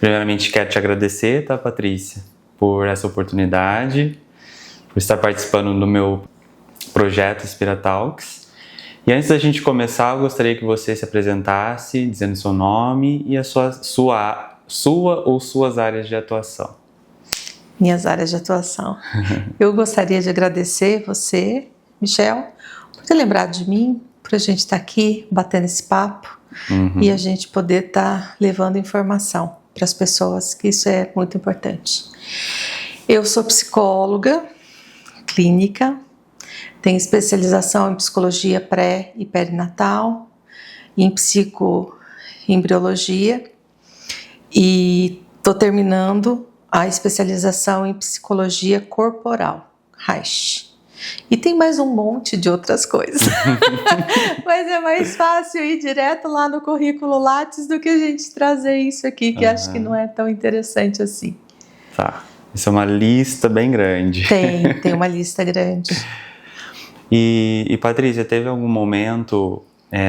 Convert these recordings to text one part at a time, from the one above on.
Primeiramente, quero te agradecer, tá, Patrícia, por essa oportunidade, por estar participando do meu projeto Inspira Talks. E antes da gente começar, eu gostaria que você se apresentasse, dizendo seu nome e a sua ou suas áreas de atuação. Minhas áreas de atuação. Eu gostaria de agradecer você, Michel, por ter lembrado de mim, por a gente estar aqui batendo esse papo e a gente poder estar levando informação para as pessoas, que isso é muito importante. Eu sou psicóloga clínica, tenho especialização em psicologia pré e perinatal, em psicoembriologia e estou terminando a especialização em psicologia corporal, Reich. E tem mais um monte de outras coisas. Mas é mais fácil ir direto lá no currículo Lattes do que a gente trazer isso aqui, que acho que não é tão interessante assim. Tá, isso é uma lista bem grande. Tem uma lista grande. E Patrícia, teve algum momento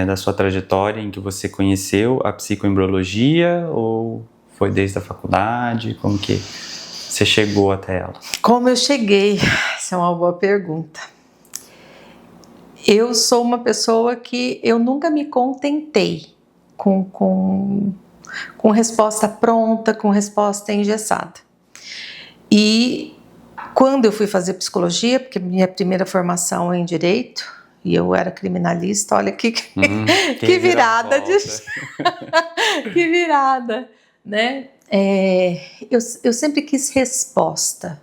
da sua trajetória em que você conheceu a psicoembriologia ou foi desde a faculdade? Como que você chegou até ela? Como eu cheguei? Essa é uma boa pergunta. Eu sou uma pessoa que eu nunca me contentei com resposta pronta, com resposta engessada. E quando eu fui fazer psicologia, porque minha primeira formação é em direito, e eu era criminalista, olha que virada que virada, né? Eu sempre quis resposta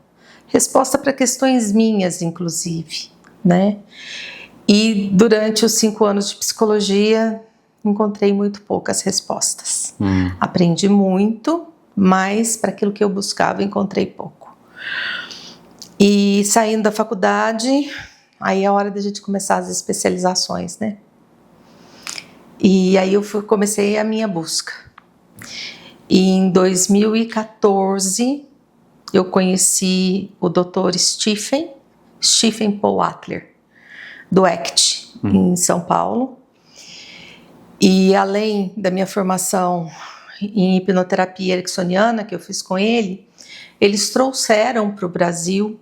para questões minhas, inclusive, né? E durante os 5 anos de psicologia, encontrei muito poucas respostas. Aprendi muito, mas para aquilo que eu buscava, encontrei pouco. E saindo da faculdade, aí é a hora da gente começar as especializações, né? E aí eu comecei a minha busca. E em 2014, eu conheci o Dr. Stephen Paul Adler, do ACT, em São Paulo. E além da minha formação em hipnoterapia ericksoniana, que eu fiz com ele, eles trouxeram para o Brasil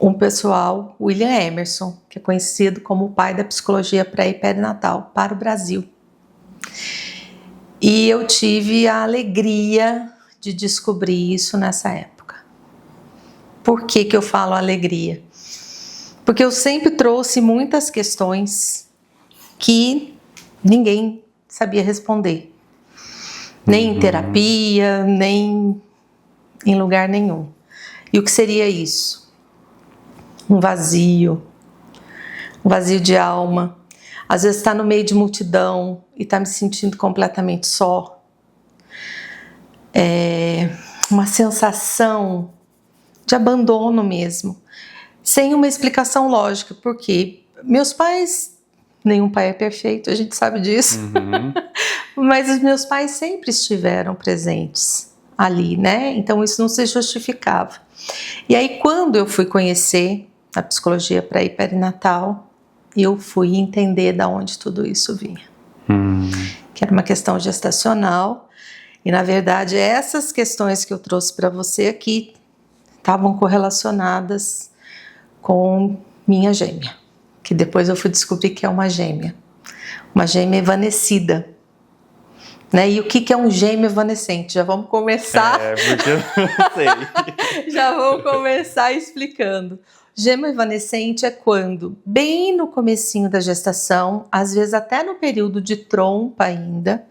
um pessoal, William Emerson, que é conhecido como o pai da psicologia pré e perinatal, para o Brasil. E eu tive a alegria de descobrir isso nessa época. Por que eu falo alegria? Porque eu sempre trouxe muitas questões que ninguém sabia responder. Nem em terapia, nem em lugar nenhum. E o que seria isso? Um vazio de alma. Às vezes está no meio de multidão e está me sentindo completamente só. Uma sensação de abandono mesmo, sem uma explicação lógica, porque meus pais, nenhum pai é perfeito, a gente sabe disso, mas os meus pais sempre estiveram presentes ali, né? Então isso não se justificava. E aí quando eu fui conhecer a psicologia pré e perinatal, eu fui entender de onde tudo isso vinha. Que era uma questão gestacional. E, na verdade, essas questões que eu trouxe para você aqui estavam correlacionadas com minha gêmea, que depois eu fui descobrir que é uma gêmea evanescida. Né? E o que é um gêmeo evanescente? Já vamos começar. Porque eu não sei. Já vamos começar explicando. Gêmeo evanescente é quando, bem no comecinho da gestação, às vezes até no período de trompa ainda,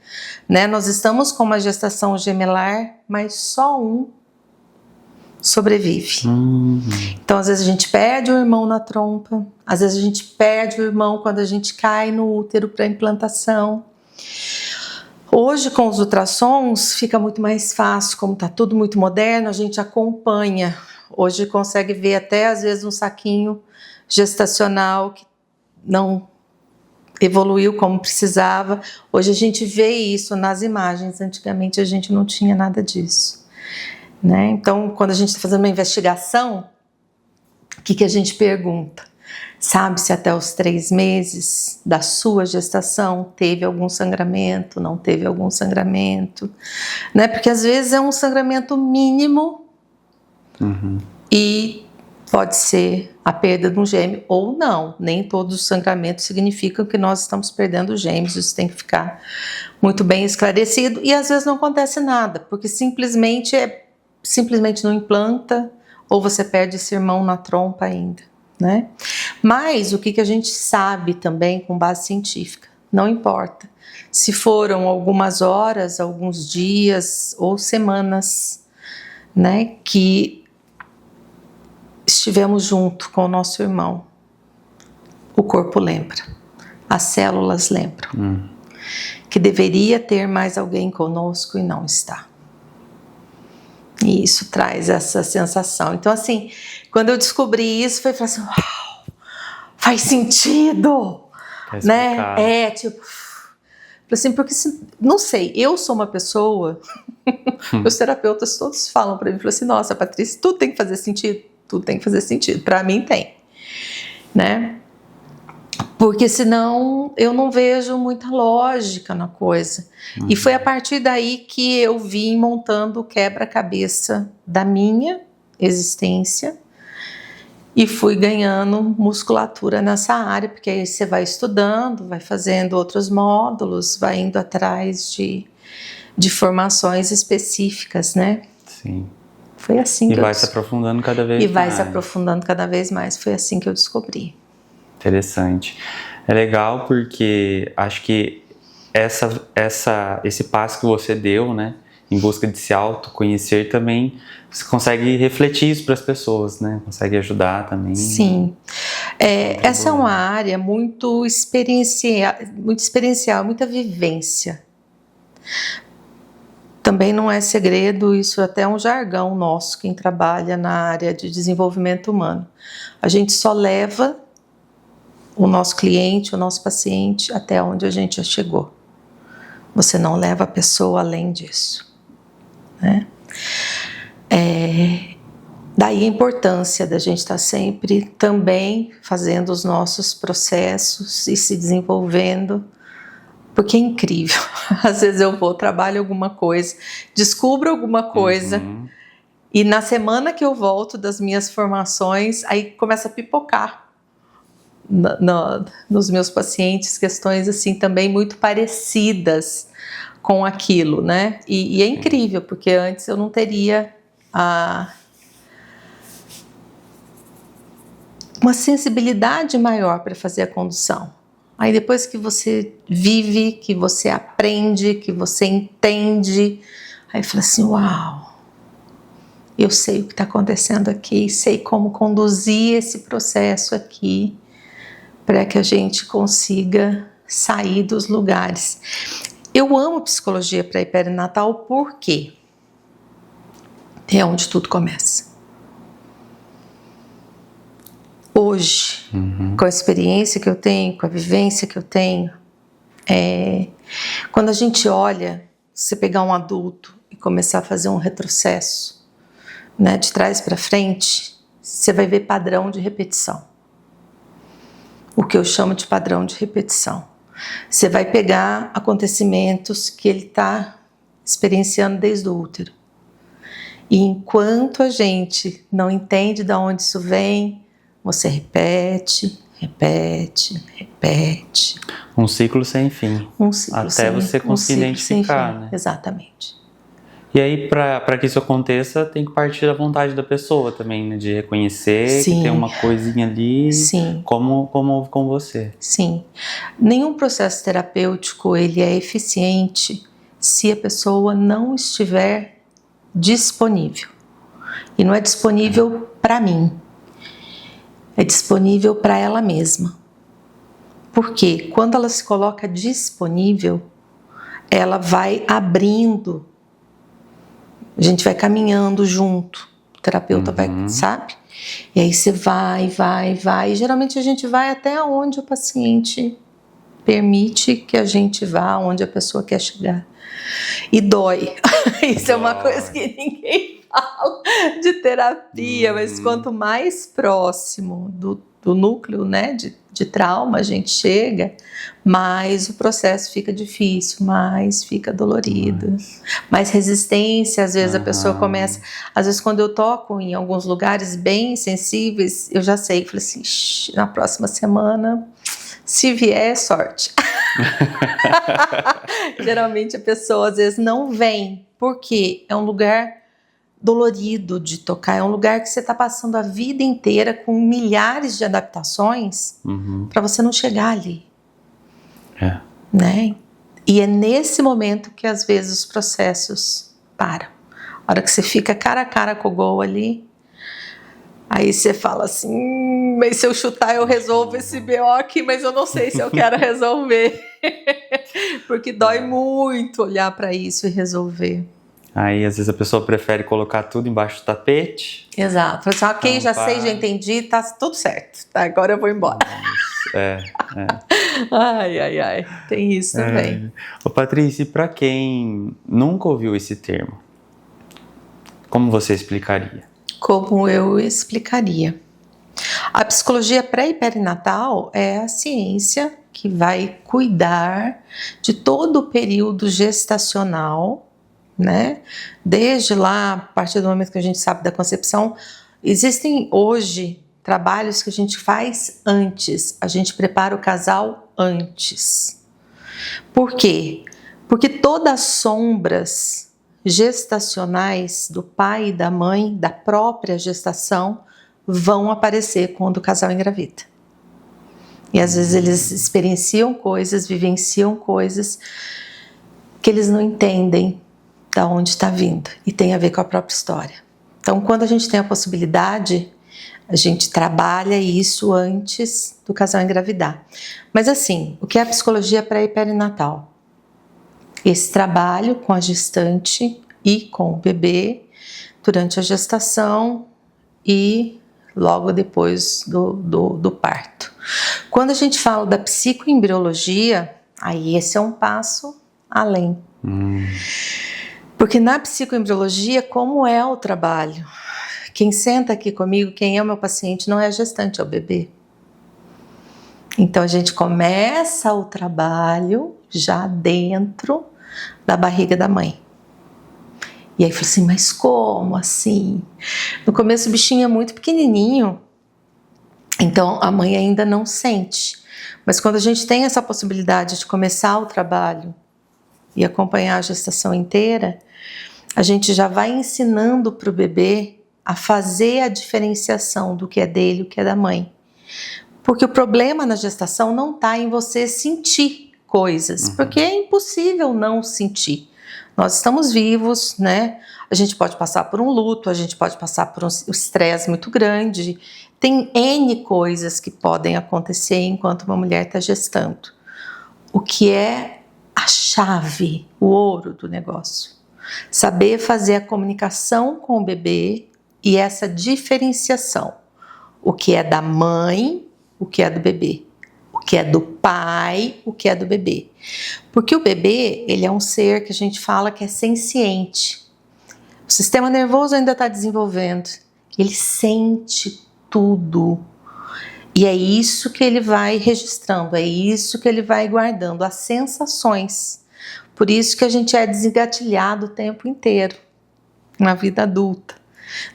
né? Nós estamos com uma gestação gemelar, mas só um sobrevive. Então, às vezes a gente perde o irmão na trompa, às vezes a gente perde o irmão quando a gente cai no útero para implantação. Hoje, com os ultrassons, fica muito mais fácil, como está tudo muito moderno, a gente acompanha. Hoje consegue ver até, às vezes, um saquinho gestacional que não evoluiu como precisava. Hoje a gente vê isso nas imagens, antigamente a gente não tinha nada disso. Né? Então, quando a gente está fazendo uma investigação, o que a gente pergunta? Sabe se até os 3 meses da sua gestação teve algum sangramento, não teve algum sangramento, né? Porque às vezes é um sangramento mínimo e pode ser a perda de um gêmeo ou não. Nem todos os sangramentos significam que nós estamos perdendo gêmeos, isso tem que ficar muito bem esclarecido. E às vezes não acontece nada, porque simplesmente não implanta ou você perde esse irmão na trompa ainda, né? Mas o que a gente sabe também com base científica, não importa se foram algumas horas, alguns dias ou semanas, né, que estivemos junto com o nosso irmão, o corpo lembra, as células lembram que deveria ter mais alguém conosco e não está. E isso traz essa sensação. Então, assim, quando eu descobri isso, foi falar assim, uau, faz sentido, né? Tipo, assim, porque, não sei, eu sou uma pessoa, os terapeutas todos falam pra mim, falam assim, nossa, Patrícia, tudo tem que fazer sentido, tudo tem que fazer sentido. Pra mim tem, né? Porque senão eu não vejo muita lógica na coisa. E foi a partir daí que eu vim montando o quebra-cabeça da minha existência e fui ganhando musculatura nessa área, porque aí você vai estudando, vai fazendo outros módulos, vai indo atrás de formações específicas, né? Sim. Foi assim que vai se aprofundando cada vez mais. E vai se aprofundando cada vez mais. Foi assim que eu descobri. Interessante. É legal porque acho que esse passo que você deu, né, em busca de se autoconhecer também, você consegue refletir isso para as pessoas, né? Consegue ajudar também. Sim. Essa é uma área muito experiencial, muita vivência. Também não é segredo, isso até é um jargão nosso, quem trabalha na área de desenvolvimento humano. A gente só leva o nosso cliente, o nosso paciente, até onde a gente já chegou. Você não leva a pessoa além disso, né? Daí a importância da gente estar sempre também fazendo os nossos processos e se desenvolvendo, porque é incrível. Às vezes eu vou, trabalho alguma coisa, descubro alguma coisa, e na semana que eu volto das minhas formações, aí começa a pipocar nos meus pacientes questões assim também muito parecidas com aquilo, né? E é incrível, porque antes eu não teria uma sensibilidade maior para fazer a condução. Aí depois que você vive, que você aprende, que você entende, aí fala assim, uau, eu sei o que está acontecendo aqui, sei como conduzir esse processo aqui, para que a gente consiga sair dos lugares. Eu amo psicologia pré-perinatal porque é onde tudo começa. Hoje, com a experiência que eu tenho, com a vivência que eu tenho, quando a gente olha, você pegar um adulto e começar a fazer um retrocesso, né, de trás para frente, você vai ver padrão de repetição. O que eu chamo de padrão de repetição. Você vai pegar acontecimentos que ele está experienciando desde o útero. E enquanto a gente não entende de onde isso vem, você repete. Um ciclo sem fim. Até você conseguir identificar, né? Exatamente. E aí, para que isso aconteça, tem que partir da vontade da pessoa também, né? De reconhecer que tem uma coisinha ali, como com você. Sim. Nenhum processo terapêutico ele é eficiente se a pessoa não estiver disponível. E não é disponível para mim, é disponível para ela mesma. Porque quando ela se coloca disponível, ela vai abrindo. A gente vai caminhando junto, o terapeuta vai, sabe? E aí você vai. E geralmente a gente vai até onde o paciente permite que a gente vá, onde a pessoa quer chegar. E dói. Isso é uma coisa que ninguém fala de terapia, mas quanto mais próximo do núcleo, né, de trauma, a gente chega, mais o processo fica difícil, mais fica dolorido, mais resistência, às vezes a pessoa começa, às vezes quando eu toco em alguns lugares bem sensíveis, eu já sei, falei assim, na próxima semana, se vier, é sorte. Geralmente a pessoa às vezes não vem, porque é um lugar dolorido de tocar, é um lugar que você está passando a vida inteira com milhares de adaptações para você não chegar ali, né? E é nesse momento que às vezes os processos param. A hora que você fica cara a cara com o gol ali, aí você fala assim, mas se eu chutar eu resolvo esse BO aqui, mas eu não sei se eu quero resolver. Porque dói muito olhar para isso e resolver. Aí, às vezes, a pessoa prefere colocar tudo embaixo do tapete. Exato. Fala assim, ok, já sei, já entendi, tá tudo certo. Tá, agora eu vou embora. Ai. Tem isso também. Ô, Patrícia, para quem nunca ouviu esse termo, como você explicaria? Como eu explicaria? A psicologia pré e perinatal é a ciência que vai cuidar de todo o período gestacional, né? Desde lá, a partir do momento que a gente sabe da concepção, existem hoje trabalhos que a gente faz antes, a gente prepara o casal antes. Por quê? Porque todas as sombras gestacionais do pai e da mãe, da própria gestação, vão aparecer quando o casal engravida. E às vezes eles experienciam coisas, vivenciam coisas que eles não entendem da onde está vindo e tem a ver com a própria história. Então, quando a gente tem a possibilidade, a gente trabalha isso antes do casal engravidar. Mas assim, o que é a psicologia pré e perinatal? Esse trabalho com a gestante e com o bebê durante a gestação e logo depois do parto. Quando a gente fala da psicoembriologia, aí esse é um passo além. Porque na psicoembriologia, como é o trabalho? Quem senta aqui comigo, quem é o meu paciente, não é a gestante, é o bebê. Então a gente começa o trabalho já dentro da barriga da mãe. E aí eu falei assim, mas como assim? No começo o bichinho é muito pequenininho, então a mãe ainda não sente. Mas quando a gente tem essa possibilidade de começar o trabalho e acompanhar a gestação inteira, a gente já vai ensinando para o bebê a fazer a diferenciação do que é dele e o que é da mãe. Porque o problema na gestação não está em você sentir coisas, porque é impossível não sentir. Nós estamos vivos, né? A gente pode passar por um luto, a gente pode passar por um estresse muito grande. Tem N coisas que podem acontecer enquanto uma mulher está gestando. O que é a chave, o ouro do negócio? Saber fazer a comunicação com o bebê e essa diferenciação. O que é da mãe, o que é do bebê. O que é do pai, o que é do bebê. Porque o bebê, ele é um ser que a gente fala que é senciente. O sistema nervoso ainda está desenvolvendo. Ele sente tudo. E é isso que ele vai registrando, é isso que ele vai guardando, as sensações. Por isso que a gente é desengatilhado o tempo inteiro, na vida adulta.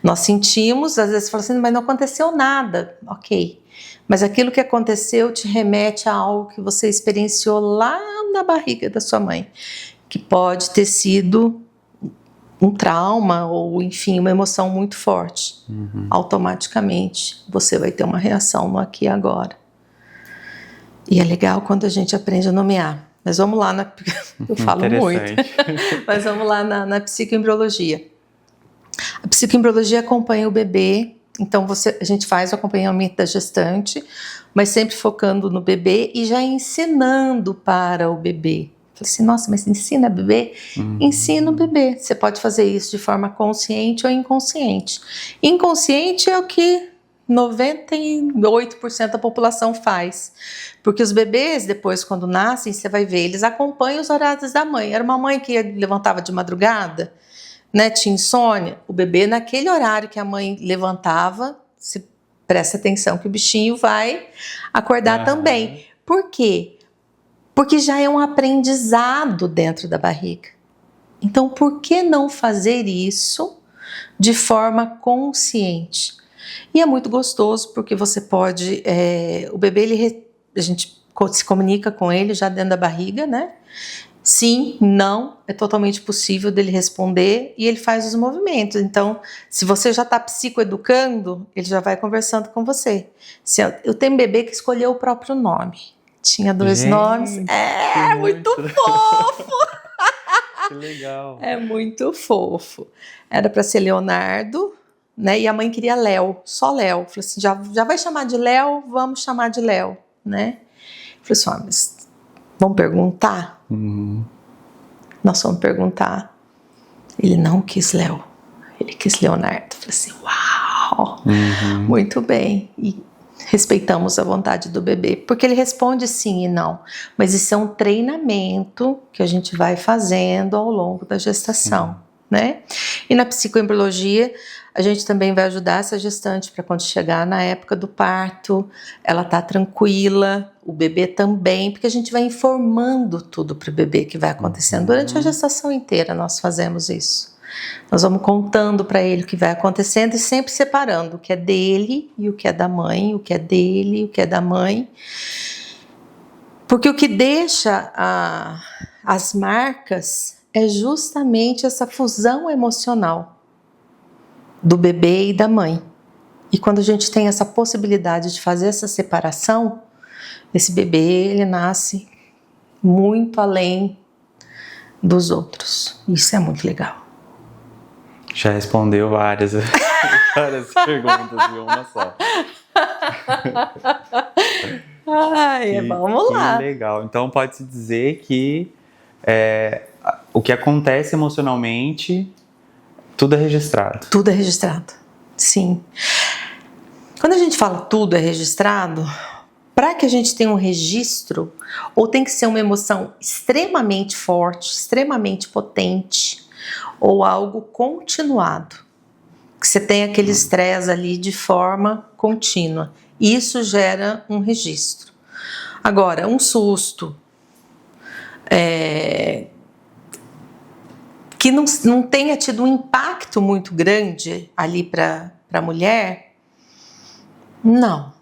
Nós sentimos, às vezes fala assim, mas não aconteceu nada. Ok, mas aquilo que aconteceu te remete a algo que você experienciou lá na barriga da sua mãe, que pode ter sido um trauma ou, enfim, uma emoção muito forte. Automaticamente você vai ter uma reação no aqui e agora. E é legal quando a gente aprende a nomear. Mas vamos lá, eu falo muito, mas vamos lá na psicoembriologia. A psicoembriologia acompanha o bebê, então a gente faz o acompanhamento da gestante, mas sempre focando no bebê e já ensinando para o bebê. Falei assim, nossa, mas ensina bebê? Ensina o bebê. Você pode fazer isso de forma consciente ou inconsciente. Inconsciente é o que 98% da população faz. Porque os bebês, depois, quando nascem, você vai ver, eles acompanham os horários da mãe. Era uma mãe que levantava de madrugada, né, tinha insônia. O bebê, naquele horário que a mãe levantava, se presta atenção que o bichinho vai acordar também. Por quê? Porque já é um aprendizado dentro da barriga. Então, por que não fazer isso de forma consciente? E é muito gostoso porque você pode... o bebê, a gente se comunica com ele já dentro da barriga, né? Sim, não, é totalmente possível dele responder e ele faz os movimentos. Então, se você já está psicoeducando, ele já vai conversando com você. Eu tenho um bebê que escolheu o próprio nome. Tinha 2 nomes. É muito fofo! Que legal! É muito fofo. Era para ser Leonardo, né? E a mãe queria Léo, só Léo. Falei assim, já vai chamar de Léo? Vamos chamar de Léo, né? Falei assim, mas vamos perguntar? Nós vamos perguntar. Ele não quis Léo, ele quis Leonardo. Falei assim, uau! Muito bem. E respeitamos a vontade do bebê, porque ele responde sim e não. Mas isso é um treinamento que a gente vai fazendo ao longo da gestação, né? E na psicoembriologia, a gente também vai ajudar essa gestante para quando chegar na época do parto, ela tá tranquila, o bebê também, porque a gente vai informando tudo para o bebê que vai acontecendo. Durante a gestação inteira nós fazemos isso. Nós vamos contando para ele o que vai acontecendo e sempre separando o que é dele e o que é da mãe, o que é dele e o que é da mãe. Porque o que deixa as marcas é justamente essa fusão emocional do bebê e da mãe. E quando a gente tem essa possibilidade de fazer essa separação, esse bebê, ele nasce muito além dos outros. Isso é muito legal. Já respondeu várias perguntas de uma só. Vamos lá. Que legal. Então pode-se dizer que o que acontece emocionalmente, tudo é registrado. Tudo é registrado, sim. Quando a gente fala tudo é registrado, para que a gente tenha um registro, ou tem que ser uma emoção extremamente forte, extremamente potente, ou algo continuado, que você tem aquele estresse ali de forma contínua. Isso gera um registro. Agora, um susto que não tenha tido um impacto muito grande ali para a mulher, não.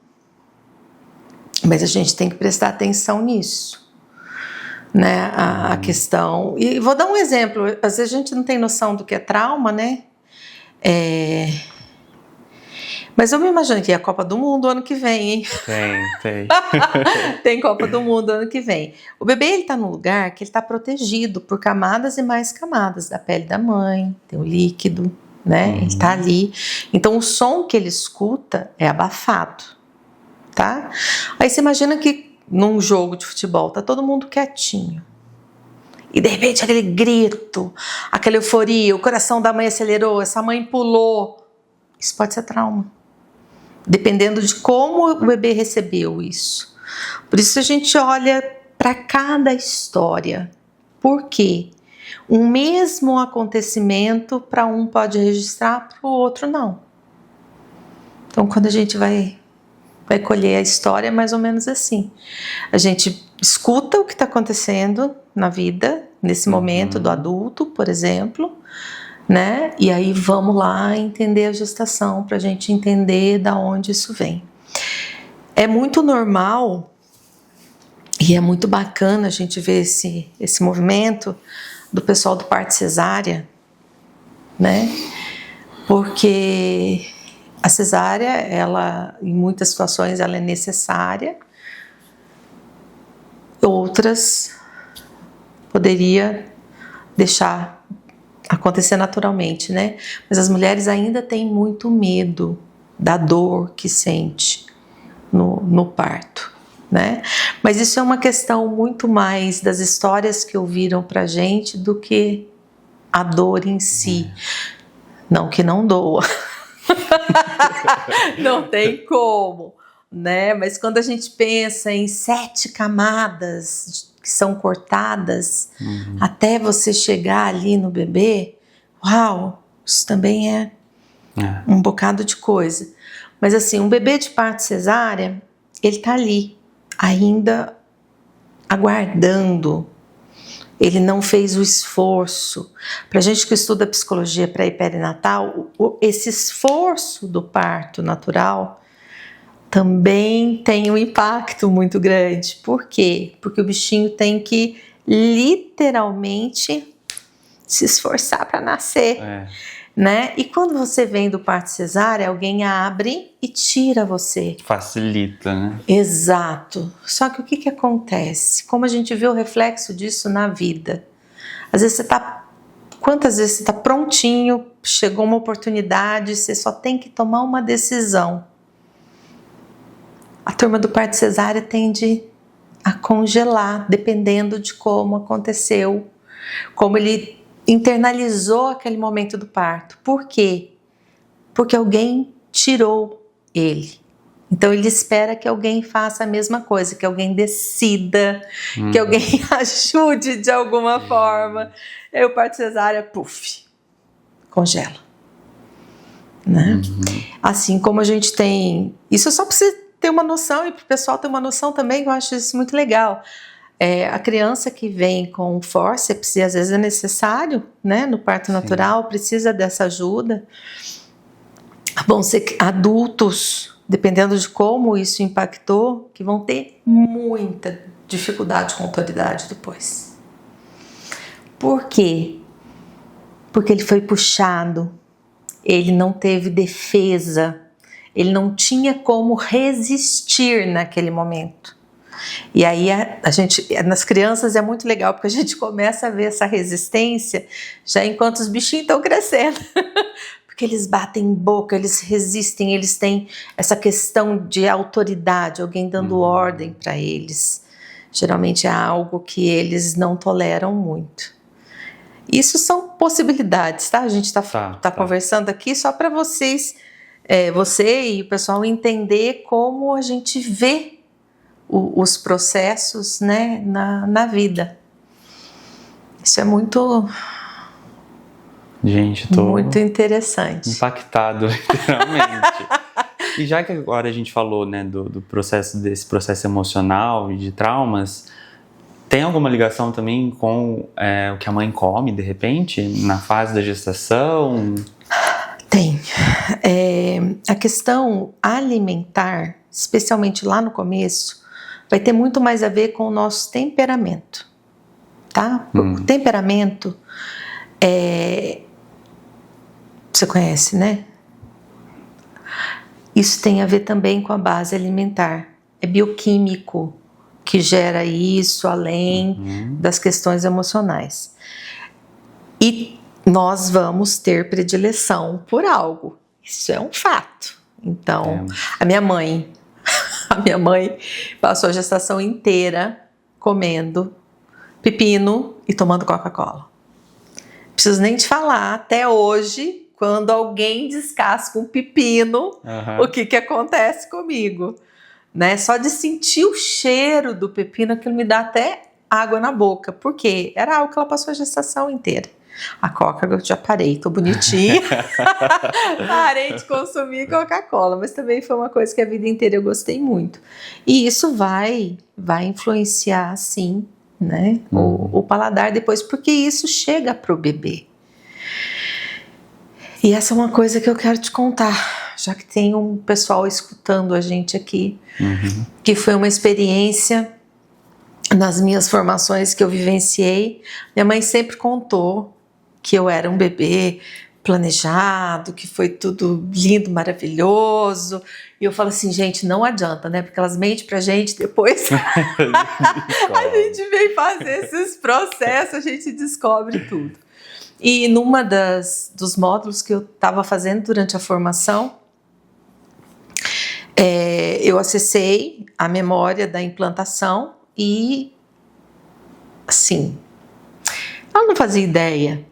Mas a gente tem que prestar atenção nisso. Né, a questão, e vou dar um exemplo, às vezes a gente não tem noção do que é trauma, né, mas eu me imagino que é a Copa do Mundo ano que vem, hein? Tem. Tem Copa do Mundo ano que vem. O bebê, ele tá num lugar que ele tá protegido por camadas e mais camadas da pele da mãe, tem o líquido, né, ele tá ali, então o som que ele escuta é abafado, tá? Aí você imagina que num jogo de futebol, tá todo mundo quietinho. E de repente aquele grito, aquela euforia, o coração da mãe acelerou, essa mãe pulou. Isso pode ser trauma. Dependendo de como o bebê recebeu isso. Por isso a gente olha para cada história. Por quê? Um mesmo acontecimento para um pode registrar, para o outro não. Então quando a gente vai colher a história, é mais ou menos assim. A gente escuta o que está acontecendo na vida, nesse momento do adulto, por exemplo, né? E aí vamos lá entender a gestação, para a gente entender da onde isso vem. É muito normal e é muito bacana a gente ver esse movimento do pessoal do parto cesárea, né? Porque a cesárea, ela, em muitas situações, ela é necessária. Outras poderia deixar acontecer naturalmente, né? Mas as mulheres ainda têm muito medo da dor que sente no parto, né? Mas isso é uma questão muito mais das histórias que ouviram pra gente do que a dor em si. Não que não doa. Não tem como, né? Mas quando a gente pensa em 7 camadas que são cortadas até você chegar ali no bebê, uau, isso também é um bocado de coisa. Mas assim, um bebê de parto cesárea, ele tá ali, ainda aguardando. Ele não fez o esforço. Para a gente que estuda psicologia pré e perinatal, esse esforço do parto natural também tem um impacto muito grande. Por quê? Porque o bichinho tem que literalmente se esforçar para nascer, né? E quando você vem do parto cesárea, alguém abre e tira você. Facilita, né? Exato. Só que o que acontece? Como a gente vê o reflexo disso na vida? Às vezes quantas vezes você está prontinho, chegou uma oportunidade, você só tem que tomar uma decisão. A turma do parto cesárea tende a congelar, dependendo de como aconteceu, como ele internalizou aquele momento do parto. Por quê? Porque alguém tirou ele. Então ele espera que alguém faça a mesma coisa, que alguém decida, que alguém ajude de alguma forma. Aí o parto cesárea, puf, congela. Né? Assim como a gente tem... Isso só para você ter uma noção e para o pessoal ter uma noção também, que eu acho isso muito legal. A criança que vem com fórceps, e às vezes é necessário, né, no parto natural, precisa dessa ajuda. Vão ser adultos, dependendo de como isso impactou, que vão ter muita dificuldade com autoridade depois. Por quê? Porque ele foi puxado, ele não teve defesa, ele não tinha como resistir naquele momento. E aí a gente, nas crianças é muito legal, porque a gente começa a ver essa resistência já enquanto os bichinhos estão crescendo. Porque eles batem boca, eles resistem, eles têm essa questão de autoridade, alguém dando ordem para eles. Geralmente é algo que eles não toleram muito. Isso são possibilidades, tá? A gente tá conversando aqui só para vocês, você e o pessoal entender como a gente vê os processos, né, na vida. Isso é muito... Gente, tô muito interessante. Impactado, literalmente. E já que agora a gente falou, né, desse processo emocional e de traumas, tem alguma ligação também com o que a mãe come, de repente, na fase da gestação? Tem. A questão alimentar, especialmente lá no começo, vai ter muito mais a ver com o nosso temperamento, tá? O temperamento você conhece, né? Isso tem a ver também com a base alimentar. É bioquímico que gera isso, além das questões emocionais. E nós vamos ter predileção por algo. Isso é um fato. Então, a minha mãe passou a gestação inteira comendo pepino e tomando Coca-Cola. Preciso nem te falar, até hoje, quando alguém descasca um pepino, o que acontece comigo? Né? Só de sentir o cheiro do pepino, aquilo me dá até água na boca. Por quê? Era algo que ela passou a gestação inteira. A Coca eu já parei, tô bonitinha. Parei de consumir Coca-Cola, mas também foi uma coisa que a vida inteira eu gostei muito. E isso vai influenciar, sim, né, o paladar depois, porque isso chega pro bebê. E essa é uma coisa que eu quero te contar, já que tem um pessoal escutando a gente aqui, que foi uma experiência nas minhas formações que eu vivenciei. Minha mãe sempre contou que eu era um bebê planejado, que foi tudo lindo, maravilhoso. E eu falo assim, gente, não adianta, né? Porque elas mentem pra gente depois. A gente vem fazer esses processos, a gente descobre tudo. E numa dos módulos que eu estava fazendo durante a formação, eu acessei a memória da implantação e, assim, ela não fazia ideia.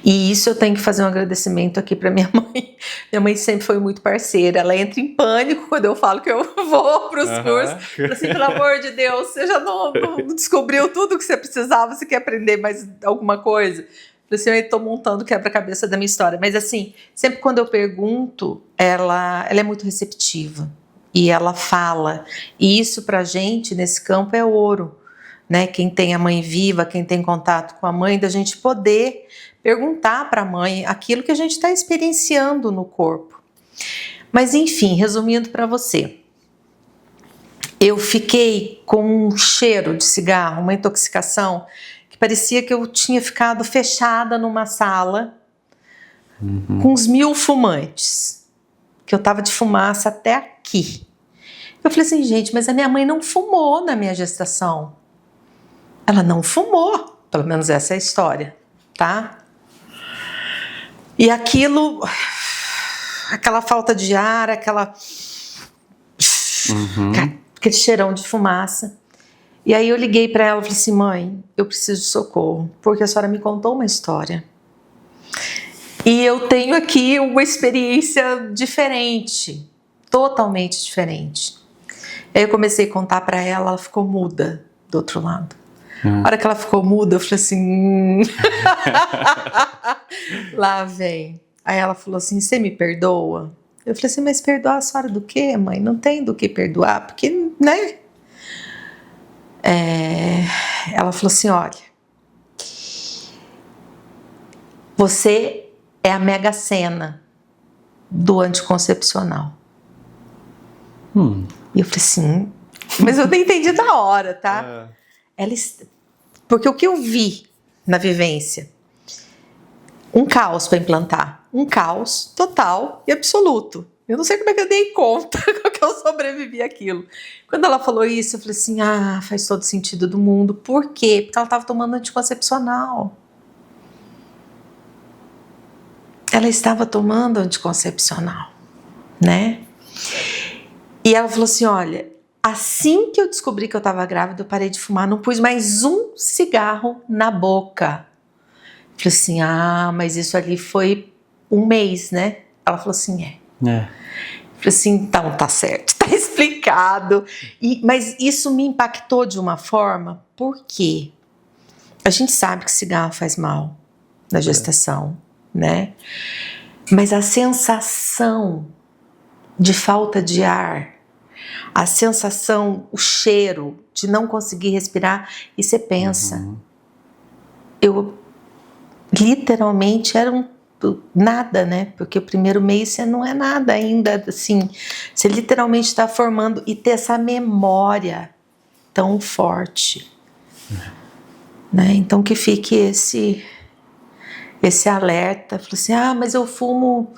E isso eu tenho que fazer um agradecimento aqui para minha mãe. Minha mãe sempre foi muito parceira. Ela entra em pânico quando eu falo que eu vou para os cursos. Assim, pelo amor de Deus, você já não descobriu tudo que você precisava, você quer aprender mais alguma coisa? Falei assim, eu estou montando o quebra-cabeça da minha história. Mas assim, sempre quando eu pergunto, ela é muito receptiva. E ela fala. E isso pra gente, nesse campo, é ouro. Né? Quem tem a mãe viva, quem tem contato com a mãe, da gente poder perguntar para a mãe aquilo que a gente está experienciando no corpo. Mas enfim, resumindo para você, eu fiquei com um cheiro de cigarro, uma intoxicação, que parecia que eu tinha ficado fechada numa sala com uns 1000 fumantes, que eu estava de fumaça até aqui. Eu falei assim, gente, mas a minha mãe não fumou na minha gestação. Ela não fumou, pelo menos essa é a história, tá? E aquilo, aquela falta de ar, aquele cheirão de fumaça. E aí eu liguei para ela e falei assim, mãe, eu preciso de socorro, porque a senhora me contou uma história. E eu tenho aqui uma experiência diferente, totalmente diferente. Aí eu comecei a contar para ela, ela ficou muda do outro lado. A hora que ela ficou muda, eu falei assim, lá vem. Aí ela falou assim, você me perdoa? Eu falei assim, mas perdoar a senhora do quê, mãe? Não tem do que perdoar, porque, né? Ela falou assim, olha, você é a Mega Sena do anticoncepcional. E eu falei assim, mas eu não entendi da hora, tá? Porque o que eu vi na vivência, um caos para implantar, um caos total e absoluto. Eu não sei como é que eu dei conta que eu sobrevivi àquilo. Quando ela falou isso, eu falei assim, faz todo sentido do mundo. Por quê? Porque ela estava tomando anticoncepcional. Ela estava tomando anticoncepcional, né? E ela falou assim, olha, assim que eu descobri que eu estava grávida, eu parei de fumar, não pus mais um cigarro na boca. Eu falei assim, mas isso ali foi um mês, né? Ela falou assim, é. Eu falei assim, então tá certo, tá explicado. Mas isso me impactou de uma forma, porque a gente sabe que cigarro faz mal na gestação, né? Mas a sensação de falta de ar, a sensação, o cheiro de não conseguir respirar, e você pensa, eu literalmente era nada, né? Porque o primeiro mês você não é nada ainda, assim, você literalmente está formando, e ter essa memória tão forte, né? Então que fique esse alerta, falou assim, mas eu fumo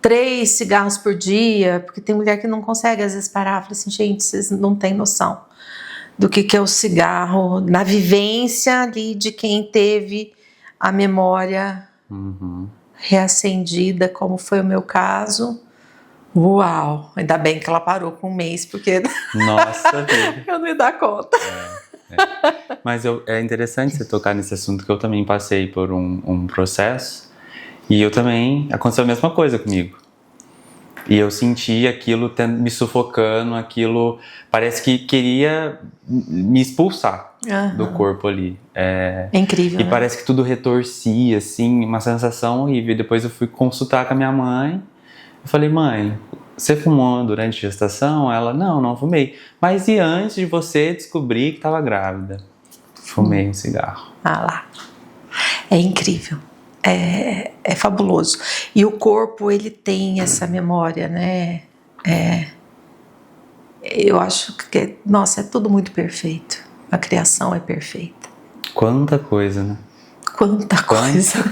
3 cigarros por dia, porque tem mulher que não consegue às vezes parar. Eu falei assim, gente, vocês não têm noção do que é o cigarro, na vivência ali de quem teve a memória reacendida, como foi o meu caso. Uau, ainda bem que ela parou com um mês, porque Nossa vida. eu não ia dar conta. Mas é interessante você tocar nesse assunto, que eu também passei por um processo. E eu também, aconteceu a mesma coisa comigo. E eu senti aquilo me sufocando, aquilo parece que queria me expulsar do corpo ali. É incrível, e né? Parece que tudo retorcia, assim, uma sensação horrível. E depois eu fui consultar com a minha mãe. Eu falei, mãe, você fumou durante a gestação? Ela, não fumei. Mas e antes de você descobrir que estava grávida? Fumei um cigarro. Lá. É incrível. É fabuloso. E o corpo, ele tem essa memória, né? Eu acho que, nossa, é tudo muito perfeito. A criação é perfeita. Quanta coisa, né? Quanta coisa.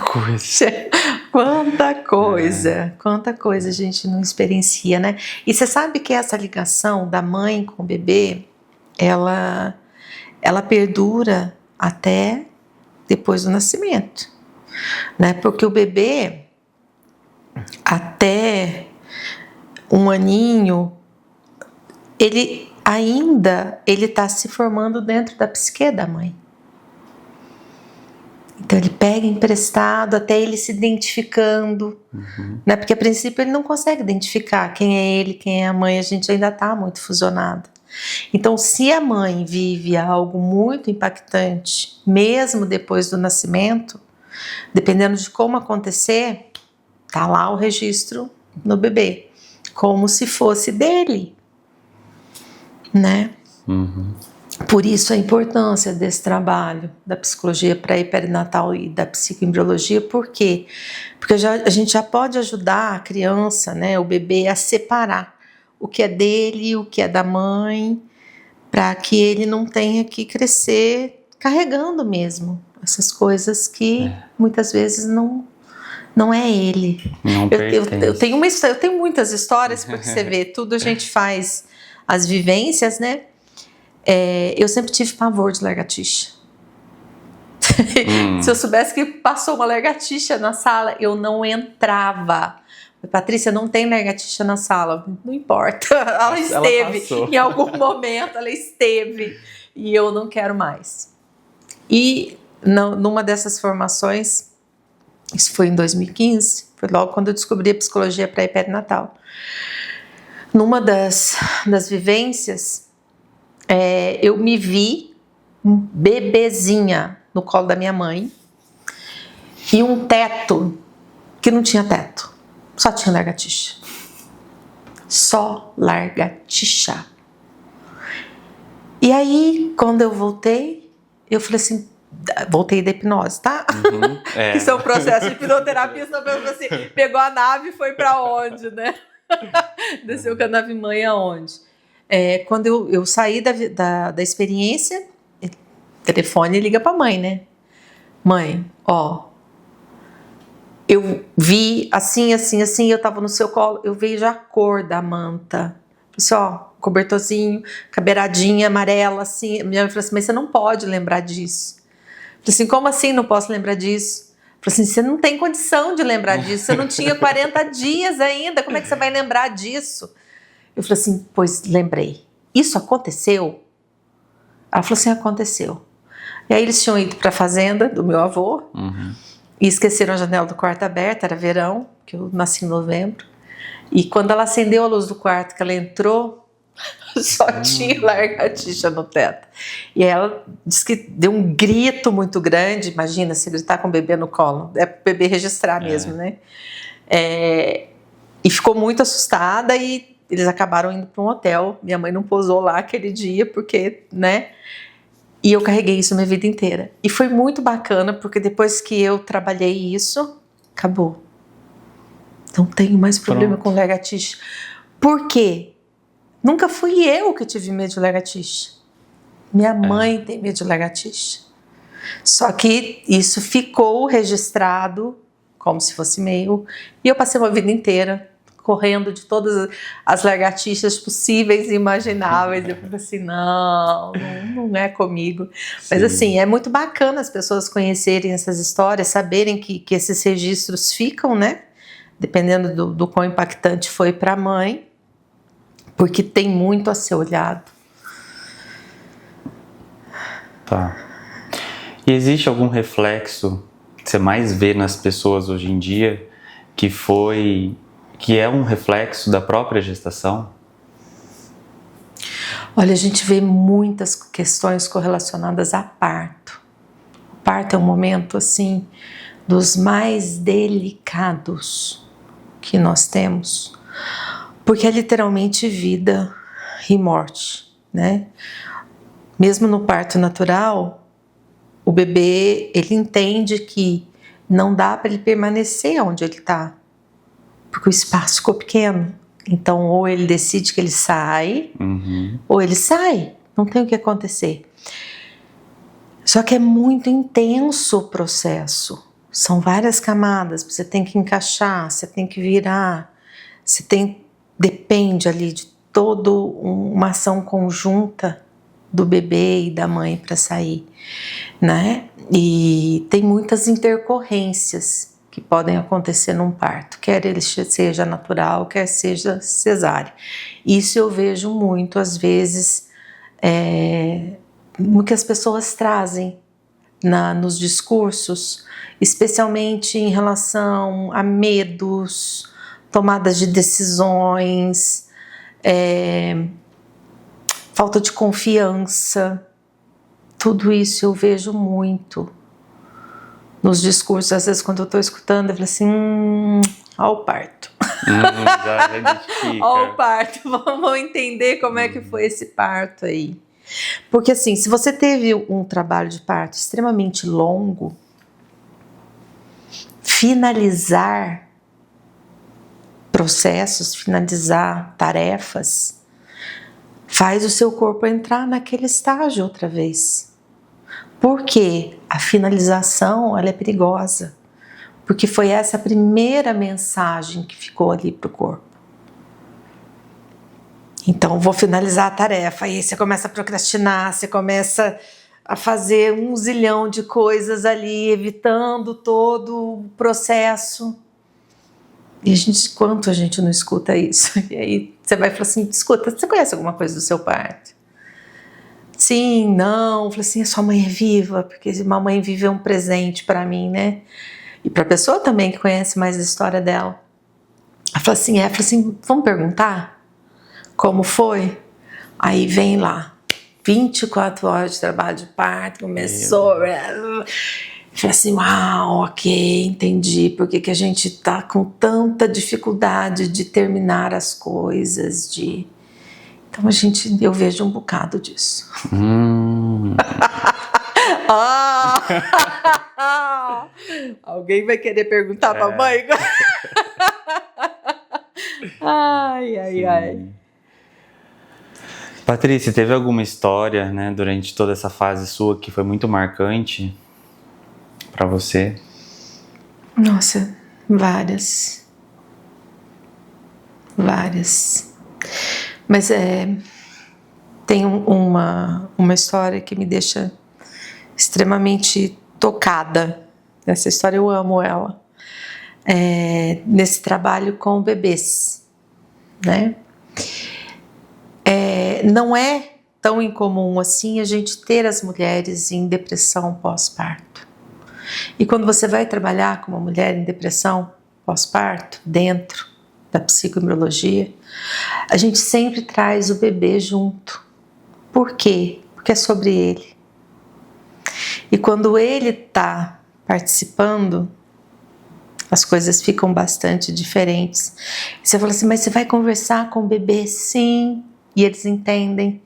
Quanta coisa a gente não experiencia, né? E você sabe que essa ligação da mãe com o bebê, ela perdura até depois do nascimento, né? Porque o bebê, até 1 aninho, ele está se formando dentro da psique da mãe. Então ele pega emprestado até ele se identificando, né? Porque a princípio ele não consegue identificar quem é ele, quem é a mãe, a gente ainda está muito fusionado. Então, se a mãe vive algo muito impactante, mesmo depois do nascimento, Dependendo de como acontecer, tá lá o registro no bebê, como se fosse dele, né? Por isso a importância desse trabalho da psicologia pré e perinatal e da psicoembriologia. Por quê? Porque a gente já pode ajudar a criança, né, o bebê, a separar o que é dele e o que é da mãe, para que ele não tenha que crescer carregando mesmo essas coisas que muitas vezes não é ele. Não Eu tenho muitas histórias, porque você vê, tudo a gente faz as vivências, né? Eu sempre tive pavor de lagartixa. Se eu soubesse que passou uma lagartixa na sala, eu não entrava. Patrícia, não tem lagartixa na sala. Não importa, ela esteve. Em algum momento ela esteve. E eu não quero mais. E numa dessas formações, isso foi em 2015, foi logo quando eu descobri a psicologia pré e perinatal. Numa das vivências, eu me vi bebezinha no colo da minha mãe e um teto que não tinha teto, só tinha lagartixa. Só lagartixa. E aí, quando eu voltei, eu falei assim, voltei da hipnose, tá? Que são processos de hipnoterapia, senão assim, pegou a nave e foi pra onde, né? Desceu com a nave mãe aonde? Quando eu saí da experiência, o telefone liga pra mãe, né? Mãe, eu vi assim, eu tava no seu colo, eu vejo a cor da manta. Falei assim, cobertorzinho, cabeiradinha, amarela, assim. Minha mãe falou assim, mas você não pode lembrar disso. Falei assim, como assim não posso lembrar disso? Falei assim, você não tem condição de lembrar disso, você não tinha 40 dias ainda, como é que você vai lembrar disso? Eu falei assim, pois lembrei. Isso aconteceu? Ela falou assim, aconteceu. E aí eles tinham ido para a fazenda do meu avô e esqueceram a janela do quarto aberta, era verão, que eu nasci em novembro. E quando ela acendeu a luz do quarto, que ela entrou, só tinha lagartixa no teto. E ela disse que deu um grito muito grande, imagina se gritar com o bebê no colo, é para o bebê registrar mesmo, né? E ficou muito assustada e eles acabaram indo para um hotel. Minha mãe não posou lá aquele dia porque, né? E eu carreguei isso a minha vida inteira. E foi muito bacana porque depois que eu trabalhei isso, acabou. Não tenho mais problema com lagartixa. Por quê? Nunca fui eu que tive medo de lagartixa. Minha mãe tem medo de lagartixa. Só que isso ficou registrado como se fosse meu. E eu passei uma vida inteira correndo de todas as lagartixas possíveis e imagináveis. Eu falei assim, não é comigo. Mas assim, é muito bacana as pessoas conhecerem essas histórias, saberem que esses registros ficam, né? Dependendo do quão impactante foi para a mãe, porque tem muito a ser olhado. Tá. E existe algum reflexo que você mais vê nas pessoas hoje em dia que é um reflexo da própria gestação? Olha, a gente vê muitas questões correlacionadas a parto. O parto é um momento, assim, dos mais delicados que nós temos, porque é literalmente vida e morte, né? Mesmo no parto natural, o bebê, ele entende que não dá para ele permanecer onde ele está, porque o espaço ficou pequeno. Então, ou ele decide que ele sai, ou ele sai. Não tem o que acontecer. Só que é muito intenso o processo. São várias camadas. Você tem que encaixar, você tem que virar. Depende ali de toda uma ação conjunta do bebê e da mãe para sair, né? E tem muitas intercorrências que podem acontecer num parto, quer ele seja natural, quer seja cesárea. Isso eu vejo muito, às vezes, no que as pessoas trazem nos discursos, especialmente em relação a medos, tomadas de decisões, falta de confiança. Tudo isso eu vejo muito nos discursos, às vezes quando eu estou escutando, eu falo assim, ó o parto. Já identifica. Ó o parto, vamos entender como é que foi esse parto aí. Porque assim, se você teve um trabalho de parto extremamente longo, finalizar processos, finalizar tarefas, faz o seu corpo entrar naquele estágio outra vez. Porque a finalização, ela é perigosa. Porque foi essa a primeira mensagem que ficou ali para o corpo. Então, vou finalizar a tarefa. Aí você começa a procrastinar, você começa a fazer um zilhão de coisas ali, evitando todo o processo. E quanto a gente não escuta isso? E aí você vai falar assim, escuta, você conhece alguma coisa do seu parto? Sim, não. Eu falei assim, a sua mãe é viva, porque uma mãe viva é um presente para mim, né? E para a pessoa também que conhece mais a história dela. Ela falou assim, vamos perguntar como foi? Aí vem lá, 24 horas de trabalho de parto, começou. Eu falei assim, uau, ok, entendi por que a gente tá com tanta dificuldade de terminar as coisas, Então eu vejo um bocado disso. Alguém vai querer perguntar pra mãe? Ai. Patrícia, teve alguma história, né, durante toda essa fase sua que foi muito marcante para você? Nossa, várias. Mas tem uma história que me deixa extremamente tocada. Essa história eu amo ela. Nesse trabalho com bebês, né? Não é tão incomum assim a gente ter as mulheres em depressão pós-parto. E quando você vai trabalhar com uma mulher em depressão pós-parto, dentro da psicoembriologia, a gente sempre traz o bebê junto. Por quê? Porque é sobre ele. E quando ele está participando, as coisas ficam bastante diferentes. Você fala assim, mas você vai conversar com o bebê? Sim. E eles entendem.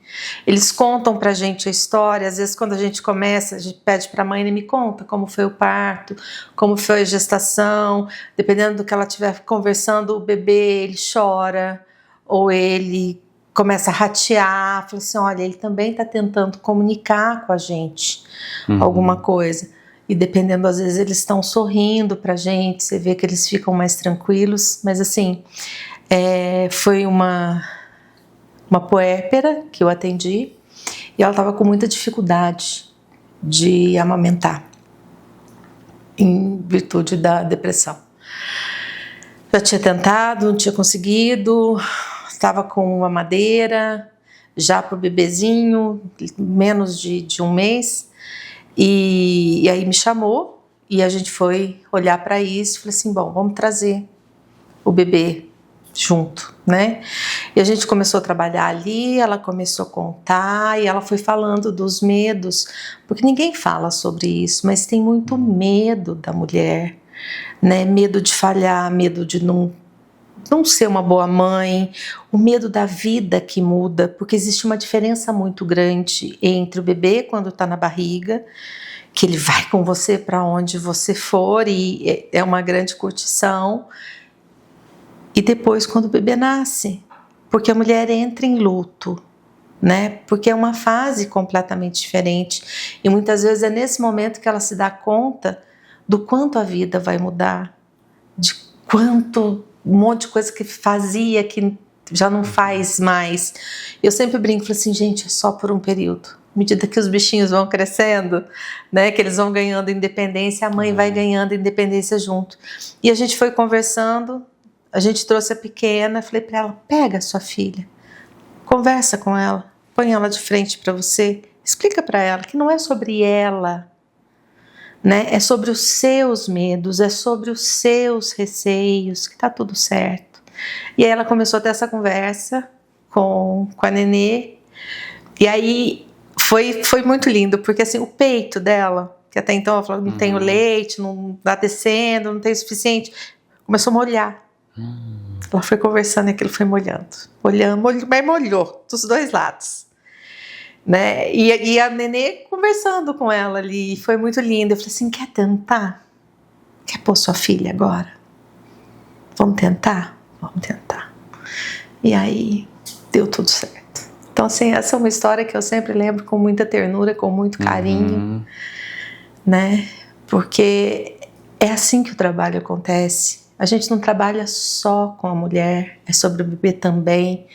Eles contam pra gente a história. Às vezes quando a gente começa, a gente pede pra mãe, me conta como foi o parto, como foi a gestação. Dependendo do que ela estiver conversando, o bebê, ele chora. Ou ele começa a ratear. Fala assim, olha, ele também está tentando comunicar com a gente alguma coisa. E dependendo, às vezes eles estão sorrindo pra gente. Você vê que eles ficam mais tranquilos. Mas assim, foi uma puérpera que eu atendi e ela estava com muita dificuldade de amamentar em virtude da depressão. Já tinha tentado, não tinha conseguido, estava com uma madeira já para o bebezinho, menos de um mês, e aí me chamou e a gente foi olhar para isso e falei assim, bom, vamos trazer o bebê junto, né? E a gente começou a trabalhar ali, ela começou a contar e ela foi falando dos medos, porque ninguém fala sobre isso, mas tem muito medo da mulher, né? Medo de falhar, medo de não ser uma boa mãe, o medo da vida que muda, porque existe uma diferença muito grande entre o bebê quando está na barriga, que ele vai com você para onde você for e é uma grande curtição, e depois quando o bebê nasce, porque a mulher entra em luto, né? Porque é uma fase completamente diferente e muitas vezes é nesse momento que ela se dá conta do quanto a vida vai mudar, de quanto um monte de coisa que fazia que já não faz mais. Eu sempre brinco, falo assim, gente, é só por um período. À medida que os bichinhos vão crescendo, né, que eles vão ganhando independência, a mãe vai ganhando independência junto. E a gente foi conversando. A gente trouxe a pequena, falei para ela, pega a sua filha, conversa com ela, põe ela de frente para você, explica para ela que não é sobre ela, né? É sobre os seus medos, é sobre os seus receios, que tá tudo certo. E aí ela começou a ter essa conversa com a nenê, e aí foi muito lindo, porque assim, o peito dela que até então ela falou, não tenho leite, não tá descendo, não tem o suficiente. Começou a molhar. Ela foi conversando e aquilo foi molhando. Mas molhou dos dois lados. Né? E a Nenê conversando com ela ali, foi muito lindo. Eu falei assim, quer tentar? Quer pôr sua filha agora? Vamos tentar? Vamos tentar. E aí, deu tudo certo. Então, assim, essa é uma história que eu sempre lembro com muita ternura, com muito carinho, né? Porque é assim que o trabalho acontece. A gente não trabalha só com a mulher, é sobre o bebê também.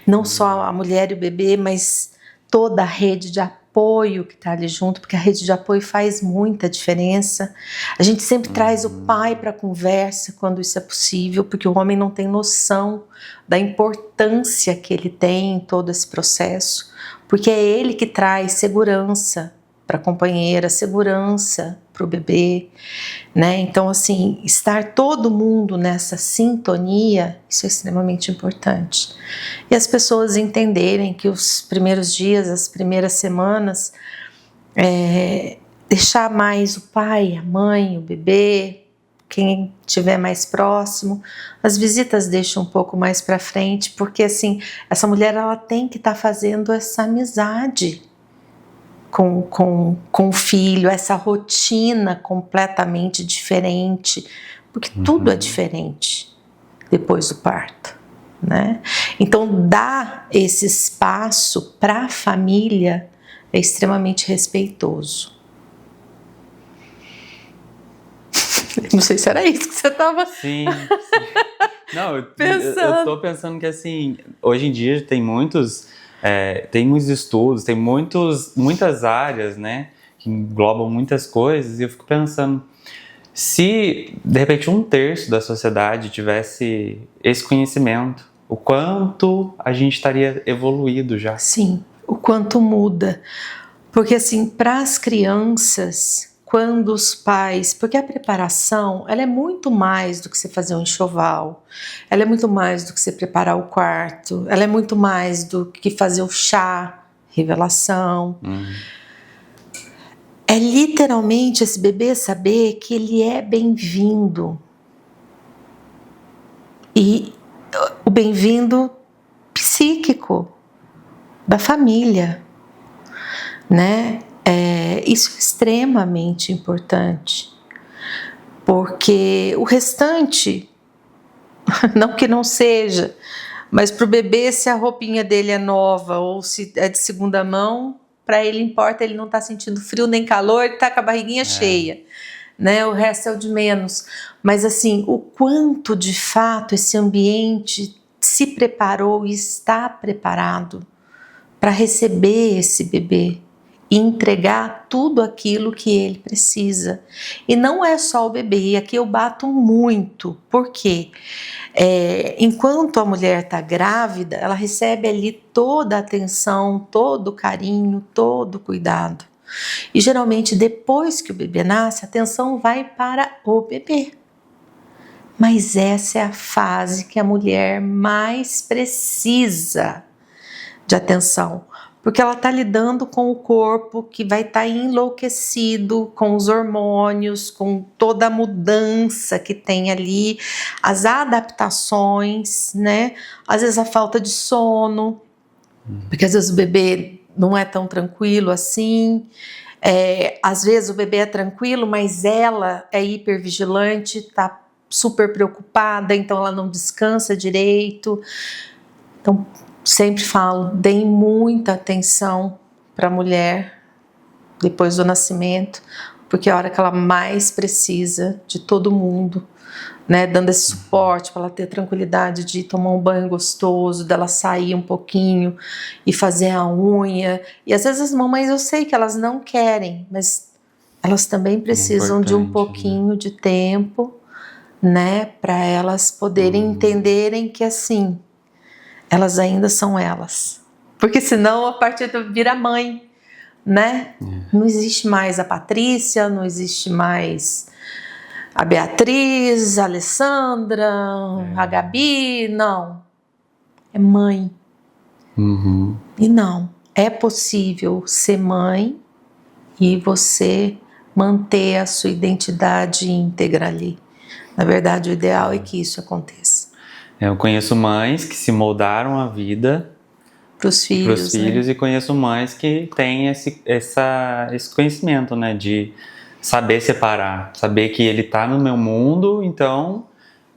Não só a mulher e o bebê, mas toda a rede de apoio que está ali junto, porque a rede de apoio faz muita diferença. A gente sempre traz o pai para a conversa quando isso é possível, porque o homem não tem noção da importância que ele tem em todo esse processo, porque é ele que traz segurança para a companheira, segurança para o bebê, né? Então, assim, estar todo mundo nessa sintonia, isso é extremamente importante. E as pessoas entenderem que os primeiros dias, as primeiras semanas, deixar mais o pai, a mãe, o bebê, quem estiver mais próximo, as visitas deixam um pouco mais para frente, porque assim, essa mulher ela tem que estar fazendo essa amizade com o filho, essa rotina completamente diferente, porque tudo é diferente depois do parto, né? Então, dar esse espaço para a família é extremamente respeitoso. Não sei se era isso que você estava... Sim. Não, eu tô pensando que assim, hoje em dia tem muitos estudos, tem muitas áreas, né, que englobam muitas coisas, e eu fico pensando, se de repente 1/3 da sociedade tivesse esse conhecimento, o quanto a gente estaria evoluído já. Sim, o quanto muda. Porque assim, para as crianças, quando os pais... Porque a preparação, ela é muito mais do que você fazer um enxoval. Ela é muito mais do que você preparar o quarto. Ela é muito mais do que fazer o chá, revelação. É literalmente esse bebê saber que ele é bem-vindo. E o bem-vindo psíquico da família, né? Isso é extremamente importante, porque o restante, não que não seja, mas para o bebê, se a roupinha dele é nova ou se é de segunda mão, para ele importa, ele não está sentindo frio nem calor, ele está com a barriguinha cheia, né? O resto é o de menos. Mas assim, o quanto de fato esse ambiente se preparou e está preparado para receber esse bebê e entregar tudo aquilo que ele precisa. E não é só o bebê, e aqui eu bato muito, porque enquanto a mulher está grávida, ela recebe ali toda a atenção, todo o carinho, todo o cuidado. E geralmente depois que o bebê nasce, a atenção vai para o bebê. Mas essa é a fase que a mulher mais precisa de atenção, porque ela está lidando com o corpo que vai estar enlouquecido com os hormônios, com toda a mudança que tem ali, as adaptações, né? Às vezes a falta de sono, porque às vezes o bebê não é tão tranquilo assim, às vezes o bebê é tranquilo, mas ela é hipervigilante, está super preocupada, então ela não descansa direito. Então, sempre falo, deem muita atenção para a mulher depois do nascimento, porque é a hora que ela mais precisa de todo mundo, né? Dando esse suporte para ela ter tranquilidade de tomar um banho gostoso, dela sair um pouquinho e fazer a unha. E às vezes as mamães, eu sei que elas não querem, mas elas também precisam de um pouquinho de tempo, né? Para elas poderem entenderem que assim, elas ainda são elas. Porque senão a partir vira mãe, né? Não existe mais a Patrícia, não existe mais a Beatriz, a Alessandra, a Gabi, não. É mãe. E não, é possível ser mãe e você manter a sua identidade íntegra ali. Na verdade, o ideal é que isso aconteça. Eu conheço mães que se moldaram a vida Para os filhos, e conheço mães que têm esse conhecimento, né, de saber separar, saber que ele está no meu mundo, então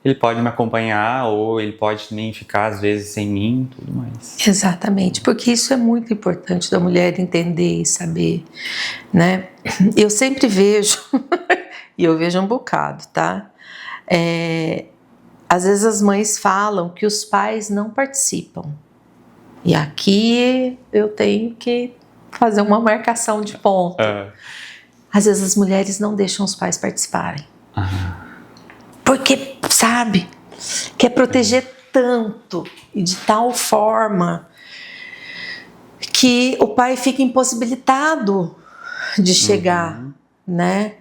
ele pode me acompanhar ou ele pode nem ficar às vezes sem mim, tudo mais. Exatamente, porque isso é muito importante da mulher entender e saber, né? Eu sempre vejo, e eu vejo um bocado, tá? Às vezes as mães falam que os pais não participam. E aqui eu tenho que fazer uma marcação de ponto. Às vezes as mulheres não deixam os pais participarem. Porque, sabe, quer proteger tanto e de tal forma que o pai fica impossibilitado de chegar, né?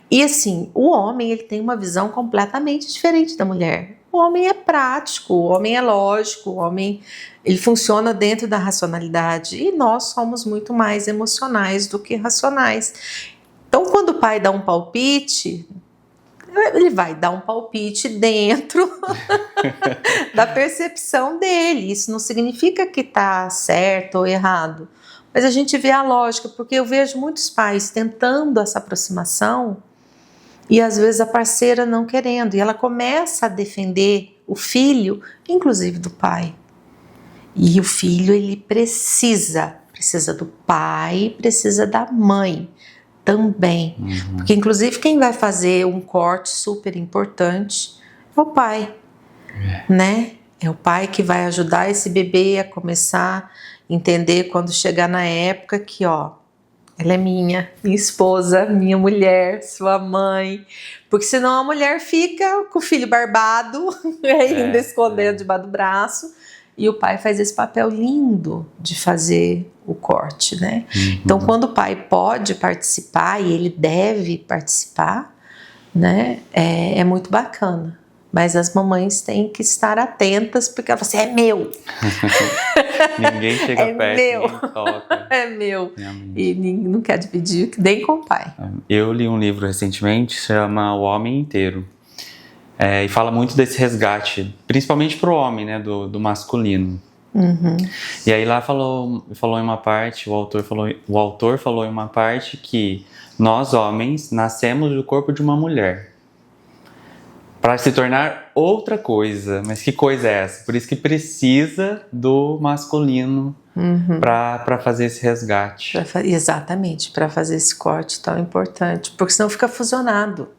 E assim, o homem ele tem uma visão completamente diferente da mulher. O homem é prático, o homem é lógico, o homem ele funciona dentro da racionalidade e nós somos muito mais emocionais do que racionais. Então, quando o pai dá um palpite, ele vai dar um palpite dentro da percepção dele. Isso não significa que está certo ou errado, mas a gente vê a lógica, porque eu vejo muitos pais tentando essa aproximação e às vezes a parceira não querendo, e ela começa a defender o filho, inclusive do pai. E o filho ele precisa do pai, precisa da mãe também, porque inclusive quem vai fazer um corte super importante é o pai, né? É o pai que vai ajudar esse bebê a começar a entender quando chegar na época que, ó, ela é minha esposa, minha mulher, sua mãe, porque senão a mulher fica com o filho barbado, ainda escondendo debaixo do braço, e o pai faz esse papel lindo de fazer o corte, né? Então, quando o pai pode participar, e ele deve participar, né? É muito bacana. Mas as mamães têm que estar atentas, porque ela fala assim, é meu. Ninguém chega perto, meu. ninguém toca. É meu. Realmente. E não quer dividir nem com o pai. Eu li um livro recentemente, chama O Homem Inteiro. E fala muito desse resgate, principalmente pro homem, né, do masculino. E aí lá falou em uma parte, o autor falou em uma parte que nós homens nascemos do corpo de uma mulher para se tornar outra coisa. Mas que coisa é essa? Por isso que precisa do masculino para fazer esse resgate. Exatamente, para fazer esse corte tão importante, porque senão fica fusionado.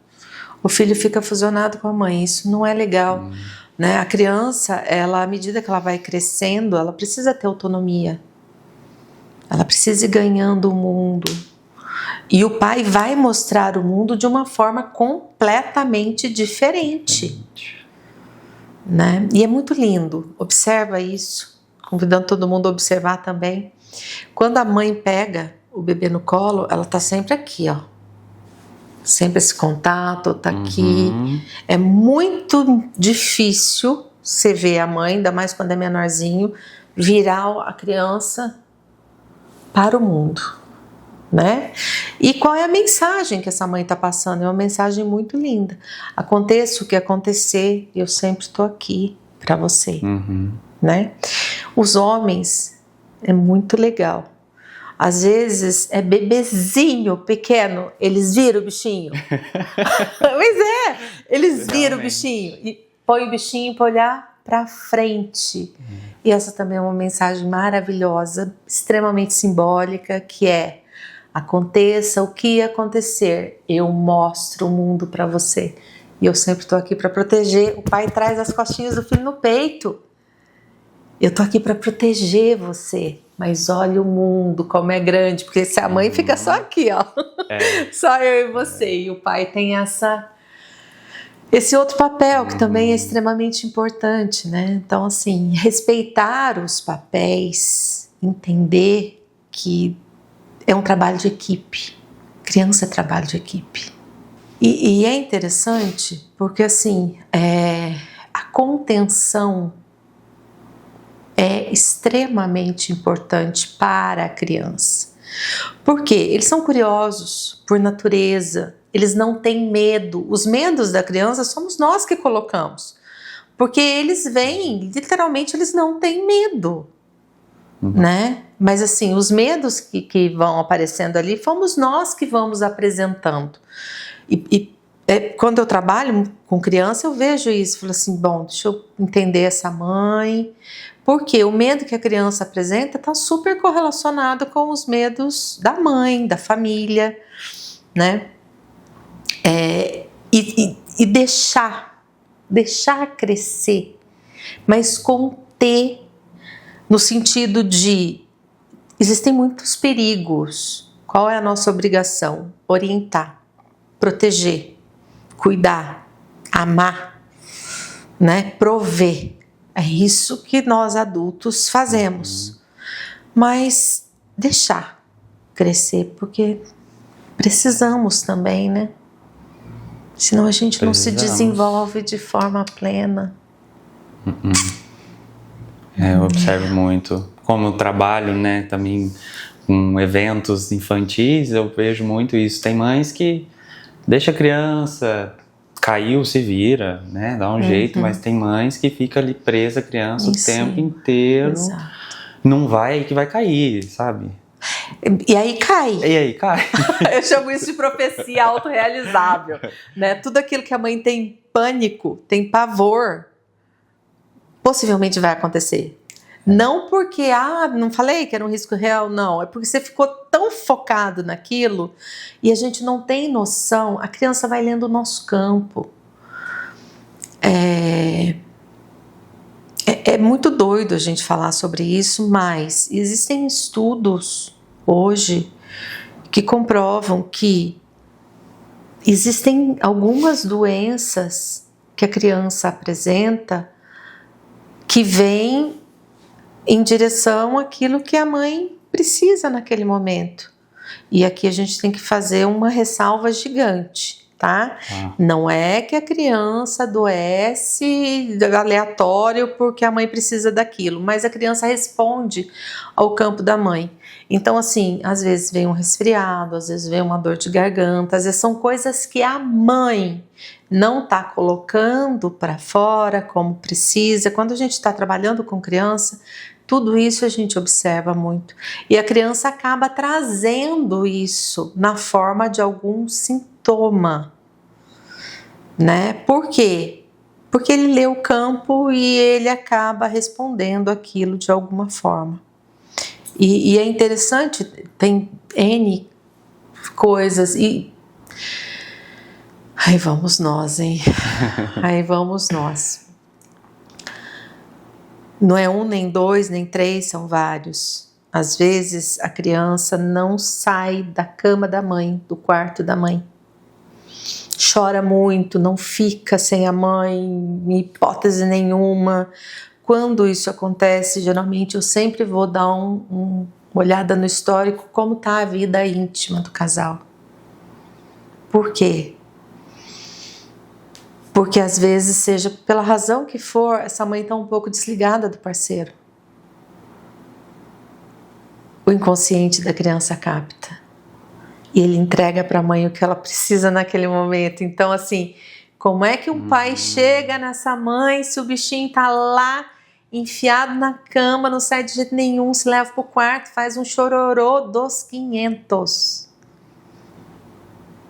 O filho fica fusionado com a mãe, isso não é legal. Né? A criança, ela, à medida que ela vai crescendo, ela precisa ter autonomia. Ela precisa ir ganhando o mundo. E o pai vai mostrar o mundo de uma forma completamente diferente. Né? E é muito lindo. Observa isso. Convidando todo mundo a observar também. Quando a mãe pega o bebê no colo, ela tá sempre aqui, ó. Sempre esse contato, tá aqui. É muito difícil você ver a mãe, ainda mais quando é menorzinho, virar a criança para o mundo, né? E qual é a mensagem que essa mãe tá passando? É uma mensagem muito linda. Aconteça o que acontecer, eu sempre estou aqui para você, né? Os homens, é muito legal. Às vezes é bebezinho pequeno, eles viram o bichinho. Mas eles viram o bichinho e põe o bichinho para olhar para frente. E essa também é uma mensagem maravilhosa, extremamente simbólica, que é: aconteça o que acontecer, eu mostro o mundo para você. E eu sempre estou aqui para proteger. O pai traz as costinhas do filho no peito. Eu tô aqui para proteger você, mas olha o mundo como é grande, porque se a mãe fica só aqui, ó, só eu e você, e o pai tem esse outro papel que também é extremamente importante, né? Então, assim, respeitar os papéis, entender que é um trabalho de equipe, criança é trabalho de equipe. E é interessante porque, assim, a contenção é extremamente importante para a criança. Por quê? Eles são curiosos por natureza, eles não têm medo. Os medos da criança somos nós que colocamos. Porque eles vêm, literalmente, eles não têm medo, né? Mas assim, os medos que vão aparecendo ali, fomos nós que vamos apresentando. Quando eu trabalho com criança, eu vejo isso, falo assim, bom, deixa eu entender essa mãe, porque o medo que a criança apresenta está super correlacionado com os medos da mãe, da família, né? E deixar crescer, mas conter, no sentido de existem muitos perigos. Qual é a nossa obrigação? Orientar, proteger, cuidar, amar, né? Prover. É isso que nós adultos fazemos. Mas deixar crescer, porque precisamos também, né? Senão a gente não se desenvolve de forma plena. Eu observo muito. Como eu trabalho, né, também com eventos infantis, eu vejo muito isso. Tem mães que deixa a criança, caiu, se vira, né, dá um jeito, mas tem mães que fica ali presa a criança o tempo inteiro. Exato. Não vai que vai cair, sabe? E aí cai. Eu chamo isso de profecia autorrealizável, né? Tudo aquilo que a mãe tem pânico, tem pavor, possivelmente vai acontecer. Não porque, não falei que era um risco real, não. É porque você ficou tão focado naquilo e a gente não tem noção. A criança vai lendo o nosso campo. É muito doido a gente falar sobre isso, mas existem estudos hoje que comprovam que existem algumas doenças que a criança apresenta que vêm em direção àquilo que a mãe precisa naquele momento. E aqui a gente tem que fazer uma ressalva gigante, tá? Não é que a criança adoece aleatório porque a mãe precisa daquilo, mas a criança responde ao campo da mãe. Então, assim, às vezes vem um resfriado, às vezes vem uma dor de garganta, às vezes são coisas que a mãe não está colocando para fora como precisa. Quando a gente está trabalhando com criança, tudo isso a gente observa muito. E a criança acaba trazendo isso na forma de algum sintoma, né? Por quê? Porque ele lê o campo e ele acaba respondendo aquilo de alguma forma. E é interessante, tem N coisas e... Aí vamos nós, hein? Aí vamos nós. Não é um, nem dois, nem três, são vários. Às vezes a criança não sai da cama da mãe, do quarto da mãe. Chora muito, não fica sem a mãe, em hipótese nenhuma. Quando isso acontece, geralmente eu sempre vou dar uma olhada no histórico, como está a vida íntima do casal. Por quê? Porque às vezes, seja pela razão que for, essa mãe está um pouco desligada do parceiro. O inconsciente da criança capta. E ele entrega para a mãe o que ela precisa naquele momento. Então, assim, como é que um pai chega nessa mãe se o bichinho está lá, enfiado na cama, não sai de jeito nenhum, se leva para o quarto, faz um chororô dos 500.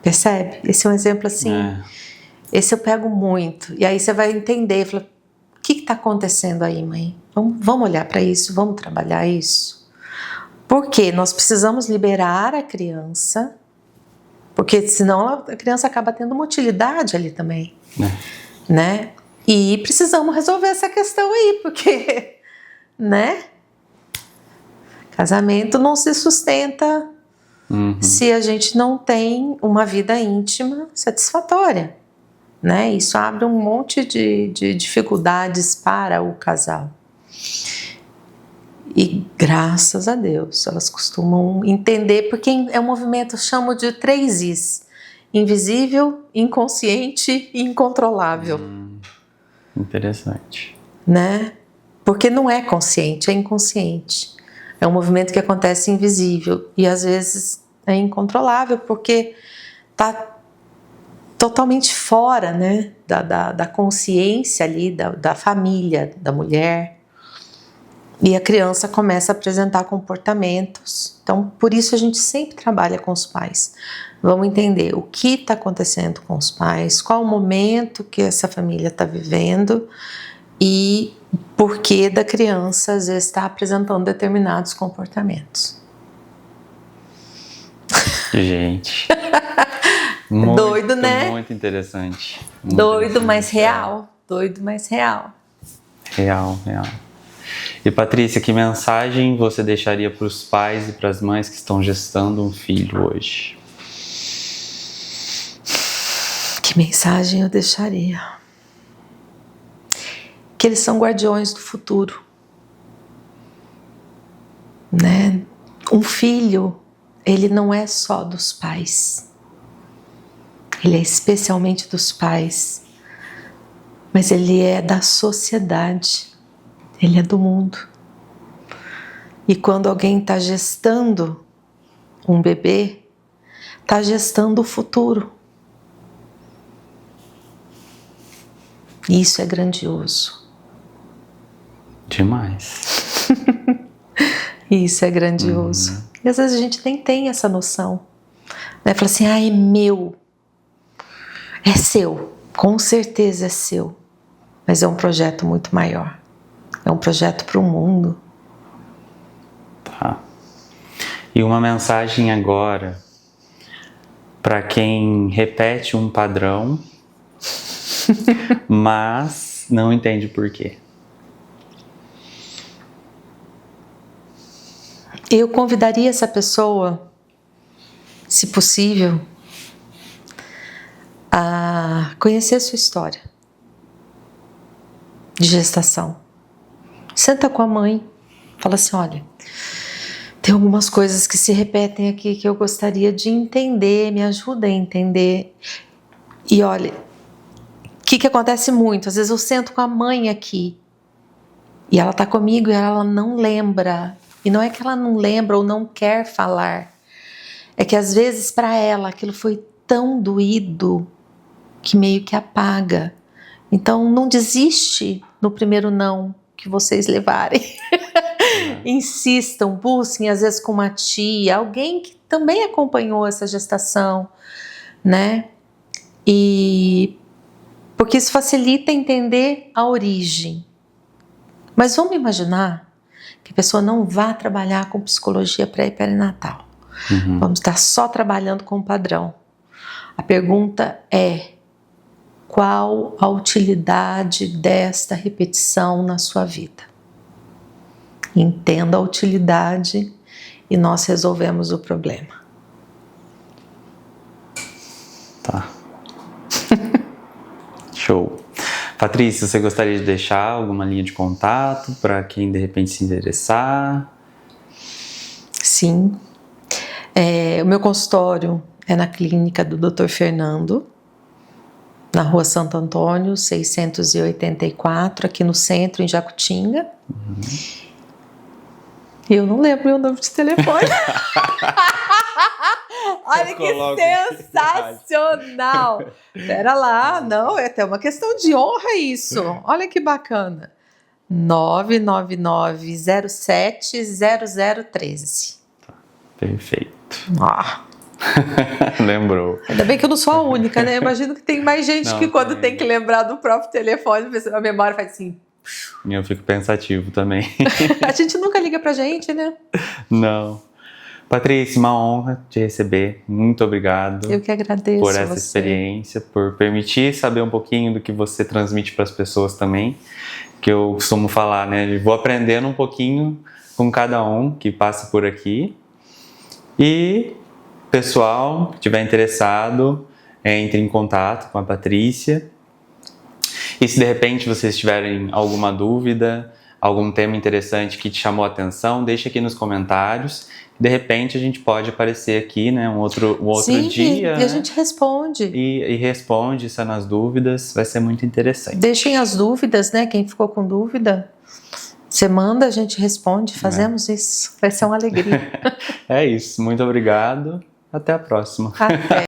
Percebe? Esse é um exemplo assim... Esse eu pego muito. E aí você vai entender, fala, o que está acontecendo aí, mãe? Vamos olhar para isso, vamos trabalhar isso. Porque nós precisamos liberar a criança, porque senão a criança acaba tendo uma utilidade ali também, né? E precisamos resolver essa questão aí, porque, né? Casamento não se sustenta se a gente não tem uma vida íntima satisfatória. Né? Isso abre um monte de dificuldades para o casal. E graças a Deus elas costumam entender, porque é um movimento, eu chamo de 3 Is: invisível, inconsciente e incontrolável. Interessante. Né? Porque não é consciente, é inconsciente. É um movimento que acontece invisível e às vezes é incontrolável porque está totalmente fora, né, da consciência ali, da família, da mulher. E a criança começa a apresentar comportamentos. Então, por isso a gente sempre trabalha com os pais. Vamos entender o que está acontecendo com os pais, qual o momento que essa família está vivendo e por que da criança às vezes está apresentando determinados comportamentos. Gente, muito, doido, né? Muito interessante. Muito doido, interessante, mas real. Doido, mas real. Real. E Patrícia, que mensagem você deixaria para os pais e para as mães que estão gestando um filho hoje? Que mensagem eu deixaria? Que eles são guardiões do futuro, né? Um filho, ele não é só dos pais, ele é especialmente dos pais, mas ele é da sociedade, ele é do mundo. E quando alguém está gestando um bebê, está gestando o futuro. E isso é grandioso. Demais. Isso é grandioso. E às vezes a gente nem tem essa noção. Né? Fala assim, é meu. É seu. Com certeza é seu. Mas é um projeto muito maior. É um projeto para o mundo. Tá. E uma mensagem agora para quem repete um padrão, mas não entende por quê. Eu convidaria essa pessoa, se possível, a conhecer a sua história de gestação. Senta com a mãe, fala assim, olha, tem algumas coisas que se repetem aqui que eu gostaria de entender, me ajuda a entender. E olha, o que acontece muito? Às vezes eu sento com a mãe aqui e ela está comigo e ela não lembra. E não é que ela não lembra ou não quer falar. É que às vezes para ela aquilo foi tão doído que meio que apaga. Então não desiste no primeiro não que vocês levarem. Insistam, busquem às vezes com uma tia, alguém que também acompanhou essa gestação, né? E porque isso facilita entender a origem. Mas vamos imaginar que a pessoa não vá trabalhar com psicologia pré e perinatal. Vamos estar só trabalhando com o padrão. A pergunta é: qual a utilidade desta repetição na sua vida? Entenda a utilidade e nós resolvemos o problema. Tá. Show. Patrícia, você gostaria de deixar alguma linha de contato para quem de repente se interessar? Sim. O meu consultório é na clínica do Dr. Fernando, na Rua Santo Antônio, 684, aqui no centro, em Jacutinga. Eu não lembro meu número de telefone. Olha que sensacional! Pera lá, não, é até uma questão de honra isso. Olha que bacana. 999070013. Perfeito. Oh. Lembrou. Ainda bem que eu não sou a única, né? Eu imagino que tem mais gente que quando tem que lembrar do próprio telefone, a memória faz assim. Eu fico pensativo também. A gente nunca liga pra gente, né? Não. Patrícia, uma honra te receber. Muito obrigado. Eu que agradeço por essa você. experiência, por permitir saber um pouquinho do que você transmite para as pessoas também. Que eu costumo falar, né? Eu vou aprendendo um pouquinho com cada um que passa por aqui. E pessoal que estiver interessado, entre em contato com a Patrícia. E se de repente vocês tiverem alguma dúvida, algum tema interessante que te chamou a atenção, deixa aqui nos comentários. De repente a gente pode aparecer aqui, né, um outro Sim, dia. E a gente responde. E responde sanas dúvidas, vai ser muito interessante. Deixem as dúvidas, né? Quem ficou com dúvida, Você manda, a gente responde, fazemos isso. Vai ser uma alegria. É isso, muito obrigado. Até a próxima. Até.